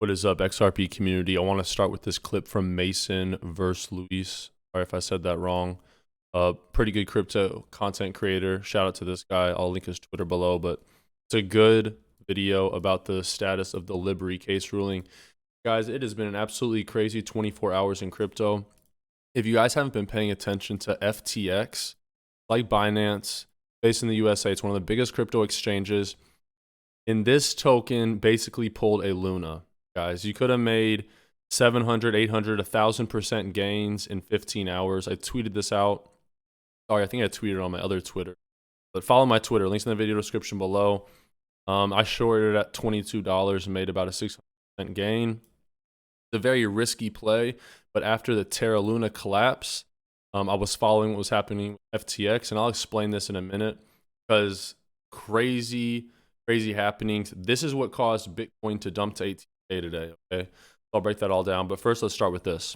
What is up, XRP community? I want to start with this clip from Mason versus Luis. Sorry if I said that wrong. Pretty good crypto content creator. Shout out to this guy. I'll link his Twitter below, but it's a good video about the status of the Liberty case ruling. Guys, it has been an absolutely crazy 24 hours in crypto. If you guys haven't been paying attention to FTX, like Binance, based in the USA, it's one of the biggest crypto exchanges. And this token basically pulled a Luna. Guys, you could have made 700, 800, 1,000% gains in 15 hours. I tweeted this out. Sorry, I think I tweeted on my other Twitter. But follow my Twitter. Links in the video description below. I shorted at $22 and made about a 600% gain. It's a very risky play. But after the Terra Luna collapse, I was following what was happening with FTX. And I'll explain this in a minute because crazy happenings. This is what caused Bitcoin to dump to 18K today. Okay, I'll break that all down, but first let's start with this.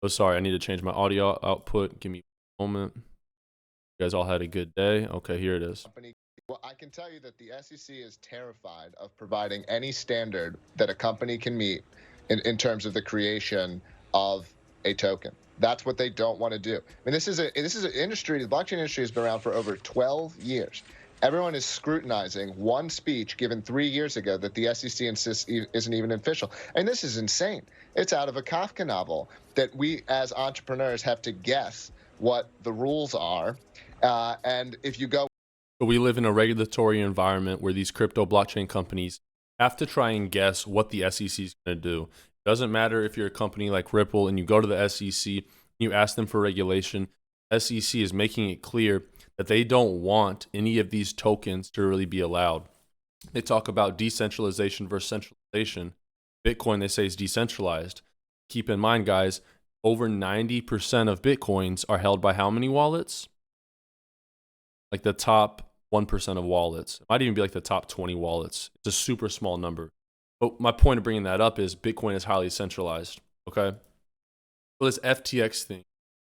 Oh, sorry, I need to change my audio output. Give me a moment. You guys all had a good day. Okay, here it is. Well, I can tell you that the SEC is terrified of providing any standard that a company can meet in terms of the creation of a token. That's what they don't want to do. I mean, this is an industry. The blockchain industry has been around for over 12 years. Everyone is scrutinizing one speech given 3 years ago that the SEC insists isn't even official. And this is insane. It's out of a Kafka novel that we as entrepreneurs have to guess what the rules are. And if you go... We live in a regulatory environment where these crypto blockchain companies have to try and guess what the SEC is going to do. It doesn't matter if you're a company like Ripple and you go to the SEC, you ask them for regulation. SEC is making it clear that they don't want any of these tokens to really be allowed. They talk about decentralization versus centralization. Bitcoin, they say, is decentralized. Keep in mind, guys, over 90% of Bitcoins are held by how many wallets? Like the top 1% of wallets. It might even be like the top 20 wallets. It's a super small number. But my point of bringing that up is Bitcoin is highly centralized, okay? So this FTX thing,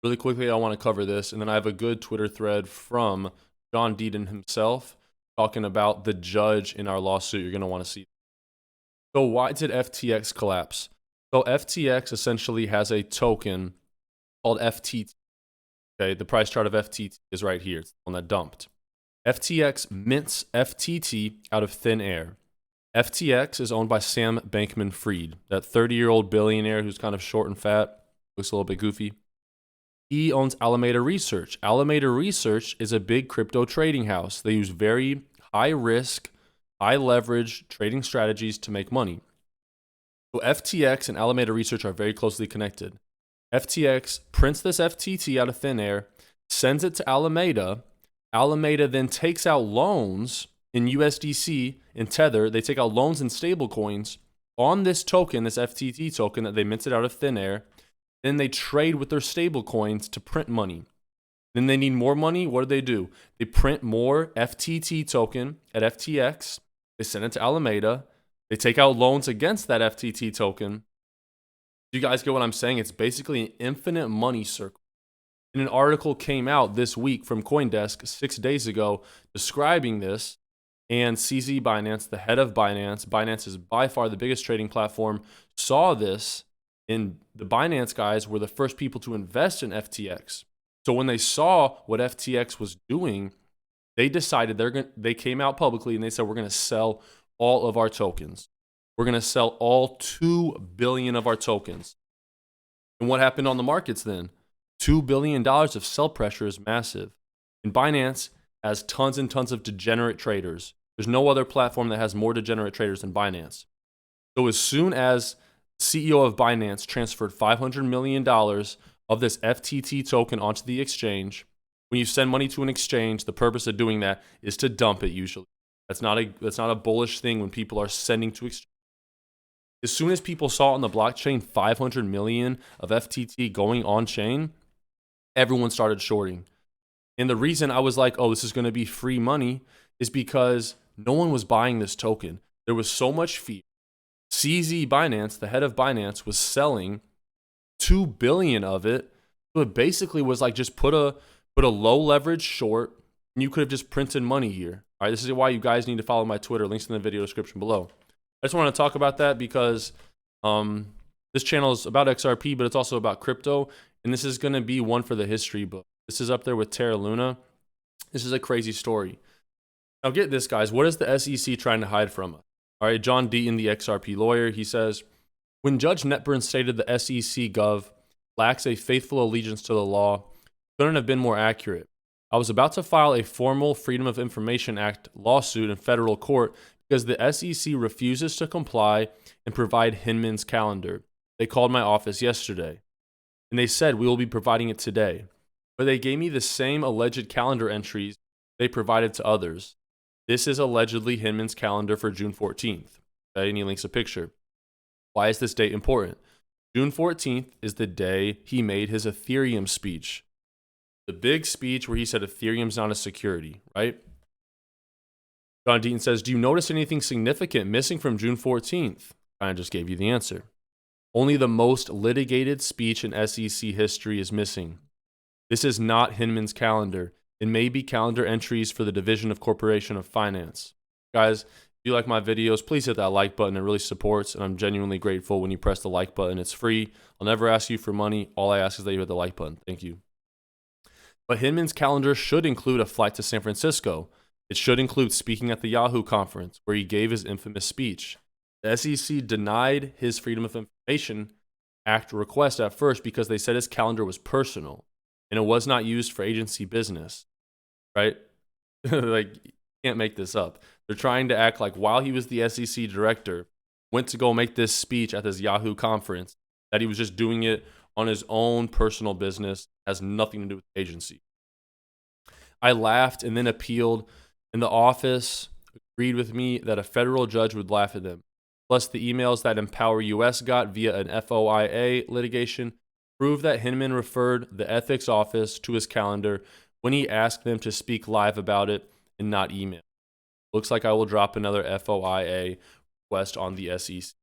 really quickly, I want to cover this, and then I have a good Twitter thread from John Deedon himself talking about the judge in our lawsuit. You're going to want to see. So why did FTX collapse? So FTX essentially has a token called FTT. Okay, the price chart of FTT is right here. It's the one that dumped. FTX mints FTT out of thin air. FTX is owned by Sam Bankman-Fried, that 30-year-old billionaire who's kind of short and fat, looks a little bit goofy. He owns Alameda Research. Alameda Research is a big crypto trading house. They use very high risk, high leverage trading strategies to make money. So FTX and Alameda Research are very closely connected. FTX prints this FTT out of thin air, sends it to Alameda. Alameda then takes out loans in USDC and Tether. They take out loans and stable coins on this token, this FTT token that they minted out of thin air. Then they trade with their stable coins to print money. Then they need more money. What do? They print more FTT token at FTX. They send it to Alameda. They take out loans against that FTT token. You guys get what I'm saying? It's basically an infinite money circle. And an article came out this week from CoinDesk 6 days ago describing this. And CZ Binance, the head of Binance is by far the biggest trading platform, saw this. And the Binance guys were the first people to invest in FTX. So when they saw what FTX was doing, they decided they came out publicly and they said, we're going to sell all of our tokens. We're going to sell all 2 billion of our tokens. And what happened on the markets then? $2 billion of sell pressure is massive. And Binance has tons and tons of degenerate traders. There's no other platform that has more degenerate traders than Binance. So as soon as CEO of Binance transferred $500 million of this FTT token onto the exchange, when you send money to an exchange, the purpose of doing that is to dump it usually. That's not a bullish thing when people are sending to exchange. As soon as people saw on the blockchain 500 million of FTT going on chain, everyone started shorting. And the reason I was like, oh, this is going to be free money is because no one was buying this token. There was so much fear. CZ Binance, the head of Binance, was selling 2 billion of it. So it basically was like just put a low leverage short, and you could have just printed money here. All right, this is why you guys need to follow my Twitter. Links in the video description below. I just want to talk about that because this channel is about XRP, but it's also about crypto. And this is going to be one for the history book. This is up there with Terra Luna. This is a crazy story. Now get this, guys. What is the SEC trying to hide from us? All right, John Deaton, the XRP lawyer, he says, when Judge Netburn stated the SEC Gov lacks a faithful allegiance to the law, couldn't have been more accurate. I was about to file a formal Freedom of Information Act lawsuit in federal court because the SEC refuses to comply and provide Hinman's calendar. They called my office yesterday, and they said we will be providing it today. But they gave me the same alleged calendar entries they provided to others. This is allegedly Hinman's calendar for June 14th. Okay, and he links a picture. Why is this date important? June 14th is the day he made his Ethereum speech. The big speech where he said Ethereum's not a security, right? John Deaton says, do you notice anything significant missing from June 14th? I just gave you the answer. Only the most litigated speech in SEC history is missing. This is not Hinman's calendar. It may be calendar entries for the Division of Corporation of Finance. Guys, if you like my videos, please hit that like button. It really supports, and I'm genuinely grateful when you press the like button. It's free. I'll never ask you for money. All I ask is that you hit the like button. Thank you. But Hinman's calendar should include a flight to San Francisco. It should include speaking at the Yahoo conference, where he gave his infamous speech. The SEC denied his Freedom of Information Act request at first because they said his calendar was personal and it was not used for agency business, right? Like, you can't make this up. They're trying to act like while he was the SEC director, went to go make this speech at this Yahoo conference, that he was just doing it on his own personal business, has nothing to do with the agency. I laughed and then appealed, and the office agreed with me that a federal judge would laugh at them. Plus, the emails that Empower US got via an FOIA litigation prove that Hinman referred the ethics office to his calendar when he asked them to speak live about it and not email. Looks like I will drop another FOIA request on the SEC.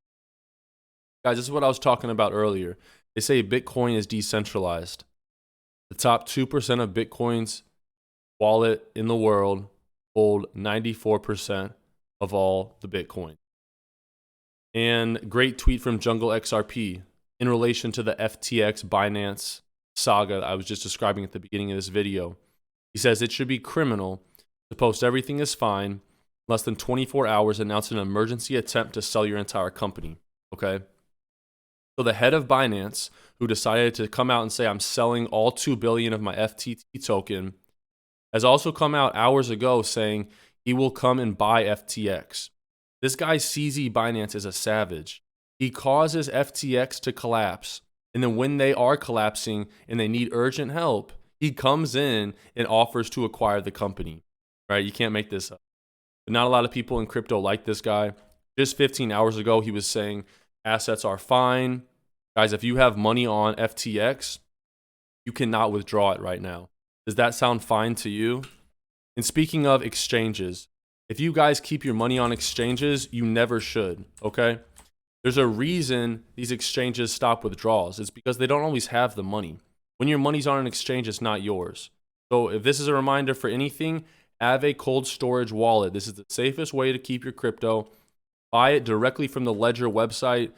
Guys, this is what I was talking about earlier. They say Bitcoin is decentralized. The top 2% of Bitcoin's wallet in the world hold 94% of all the Bitcoin. And great tweet from Jungle XRP in relation to the FTX Binance saga I was just describing at the beginning of this video. He says it should be criminal to post everything is fine, less than 24 hours announce an emergency attempt to sell your entire company. Okay? So the head of Binance, who decided to come out and say, I'm selling all 2 billion of my FTT token, has also come out hours ago saying he will come and buy FTX. This guy CZ Binance is a savage. He causes FTX to collapse. And then when they are collapsing and they need urgent help, he comes in and offers to acquire the company. Right? You can't make this up. But not a lot of people in crypto like this guy. Just 15 hours ago, he was saying assets are fine. Guys, if you have money on FTX, you cannot withdraw it right now. Does that sound fine to you? And speaking of exchanges, if you guys keep your money on exchanges, you never should, okay? There's a reason these exchanges stop withdrawals. It's because they don't always have the money. When your money's on an exchange, it's not yours. So if this is a reminder for anything, have a cold storage wallet. This is the safest way to keep your crypto. Buy it directly from the Ledger website.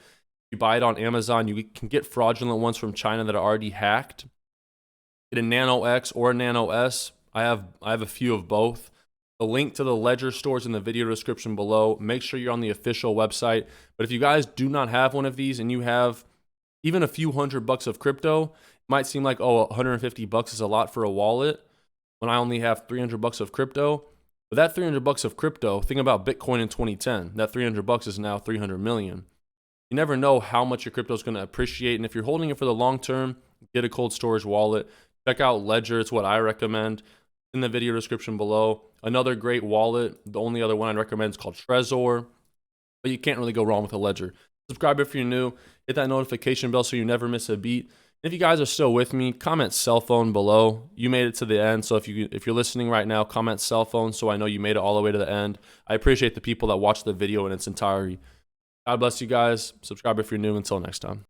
You buy it on Amazon. You can get fraudulent ones from China that are already hacked. Get a Nano X or a Nano S. I have a few of both. The link to the Ledger stores in the video description below. Make sure you're on the official website. But if you guys do not have one of these and you have even a few $100 of crypto, it might seem like, oh, $150 is a lot for a wallet when I only have $300 of crypto. But that $300 of crypto, think about Bitcoin in 2010. That $300 is now 300 million. You never know how much your crypto is going to appreciate. And if you're holding it for the long term, get a cold storage wallet. Check out Ledger. It's what I recommend. In the video description below. Another great wallet. The only other one I'd recommend is called Trezor. But you can't really go wrong with a Ledger. Subscribe if you're new. Hit that notification bell so you never miss a beat. If you guys are still with me, comment cell phone below. You made it to the end. So if you're listening right now, comment cell phone so I know you made it all the way to the end. I appreciate the people that watch the video in its entirety. God bless you guys. Subscribe if you're new. Until next time.